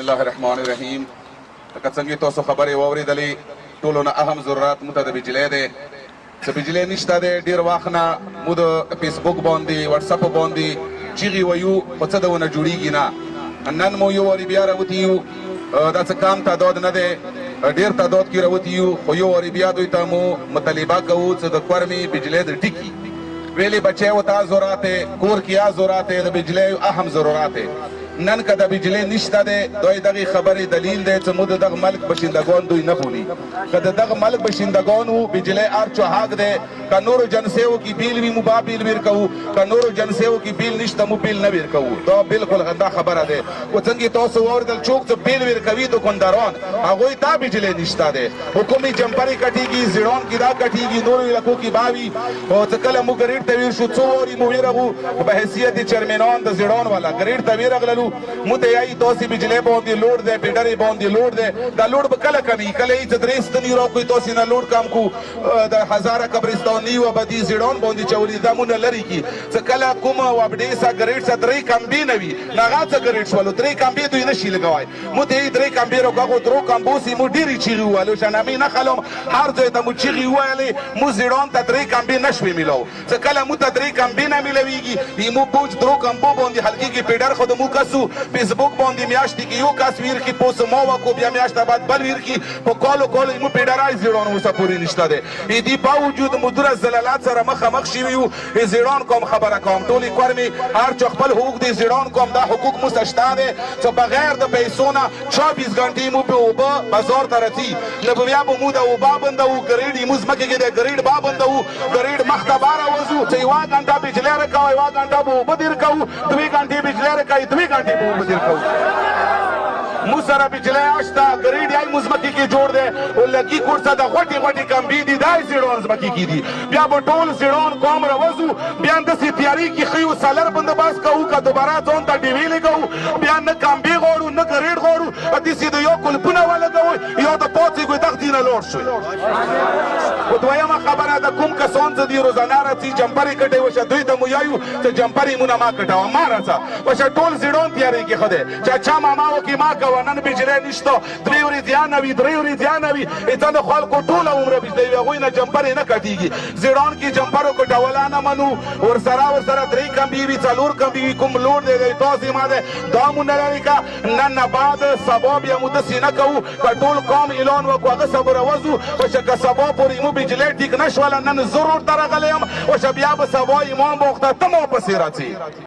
الله الرحمن الرحیم. لکه څنګه تاسو خبرې واورېدلې، ټولو نه اهم ضرورت موږ ته د بجلۍ دی. چې بجلۍ نشته دی، ډېر وخت نه موږ د فیسبوک باندې وټساپ باندې چیغې ویو، خو څه د ونه جوړېږي نه. نن مو یو وارې بیا راوتي یو، دا څه کم تعداد نه دی، ډېر تعداد کې راوتي یو، خو یو وارې بیا دوی ته مو مطالبه کوو چې د کورمې بجلۍ د ټیکي ویلې بچی ورته ضرورت دی، کور کې ضرورت دی، د بجلۍ اهم ضرورت دی. نن که د بجلۍ نشته دی، دوی دغې خبرې دلیل دی چې موږ د دغه ملک باشندګان دوی نه بولي. که د دغه ملک باشندګان وو، بجلۍ هر چا حق دی. که نورو جنسیو کې بیل وي، موږ به بیل ویر کوو. که نورو جنسیو کې بیل نشته، موږ بیل نه ویر کوو. دا بلکل غنده خبره دی. خو څنګه تاسو واورېدل، څوک چې بیل ویر کوي دکانداران، هغوی ته بجلۍ نشته دی. حکومي جمپرې کټېږي، زیړان کې دا کټېږي، نورو علاقو کې به وي. او چې کله موږ ګریډ ته ویر شو، څو وارې مو ویرغو په حیثیت چیرمنان د زیړان والا ګریډ ته ویرغللو. موږ ته یایي تاسې بجلۍ باندې لوډ دی، پیډرې باندې لوډ دی. دا لوډ به کله کمي، کله یې چې درې ستنې راکړئ تاسې نه لوډ کم کړو. د هزاره قبرستاني و به دې زیړان باندې چولي، دا مونږ نه لرې کړي. چې کله کومه وابډیسه ګریډ څه درې کمبې نه وي، نه هغه څه ګریډ شولو، درې کمبې دوی نه شي لګوی. موږ ته یې درې کمبې راکړو، درو کمبو سې موږ ډېرې چیغې وویلو، شنامې نه خلم، هر ځای ته مو چیغې وویلې. موږ زیړان ته درې کمبې نه شوې میلاو. چې کله موږ ته درې کمبې نه میلاویږي، موږ بوج درو کمبو باندې حل کېږي. پیډر خو د موږ کسو فیسبوک باندې میاشتې کې یو کس ویر کړي، پوس ما وکړو، بیا میاشته بعد بل ویر کړي. په کالو کالو موږ پیډرای زیړان اوسه پورې نشته دی. دې باوجود مدره زلالات سره مخامخ شوي یو. زیړان کوم خبره کوم، ټولې کورمې هر چا خپل حقوق دی. زیړان کوم دا حقوق مو شته دی چې بغیر د پیسو نه 24 ګنټې مو په اوبه بازار ته راځي. نه به بیا به مو د اوبه بندوو، ګریډ یې موږ ځمکې کې د ګریډ با بندوو، ګریډ مخ ته به راوځو چې یوه ګنټه بجلۍ راکوه، یوه ګنټه به اوبه دیر کوو، 2 ګنټې بجلۍ راکوي، 2 ګنټې به اوبه دیر کوو. موږ سره بجلۍ شته، ګریډ یې موږ ځمکې کې جوړ دی. لکي کوټ څه د غوټې غوټې کمبې دي، دا یې زیړان ځمکې کې دي. بیا به ټول زیړان قوم راوځو، بیا همداسې تیاري کې ښیو، سالر بندوبست کوو، که دوباره ځان ته ډیوې لګوو. بیا نه کمبې غواړو، نه ګریډ غواړو، داسې د یو کلپونه ولګوئ، یا د پاڅېږئ دغې نه لوړ شوئ. خو دویمه خبره، د کوم کسان چې دي روزانه راځي جمپرې کټوي وشه، دوی ته مو یایو چې جمپرې مونه ما کټوه، ما راځه وشه. ټول زیړان تیارې کې ښه دی. چا ماما وکړي ما کوه، نن بجلۍ نشته، 2 ورځې یا نه وي، 3 ورځې یا نه وي. ځه د خلکو ټوله عمره بجلۍ وي، هغوی نه جمپرې نه کټېږي. زیړان کې جمپرو کټوله نه منو. ورسره 3 کمبې وي، 4 کمبې وي، کوم لوډ دی دی تاسې ما دی، دا مو نه لرې که. نن نه بعد سبا بیا مو داسې نه کوو. که ټول قوم اعلان وکړو هغه سبا راوځو وشه. که سبا پورې مو بجلۍ ټیک نه شوله، نن زه روډ ته راغلی یم وشه، بیا به سبا امام وخته ته ما پسې راځې.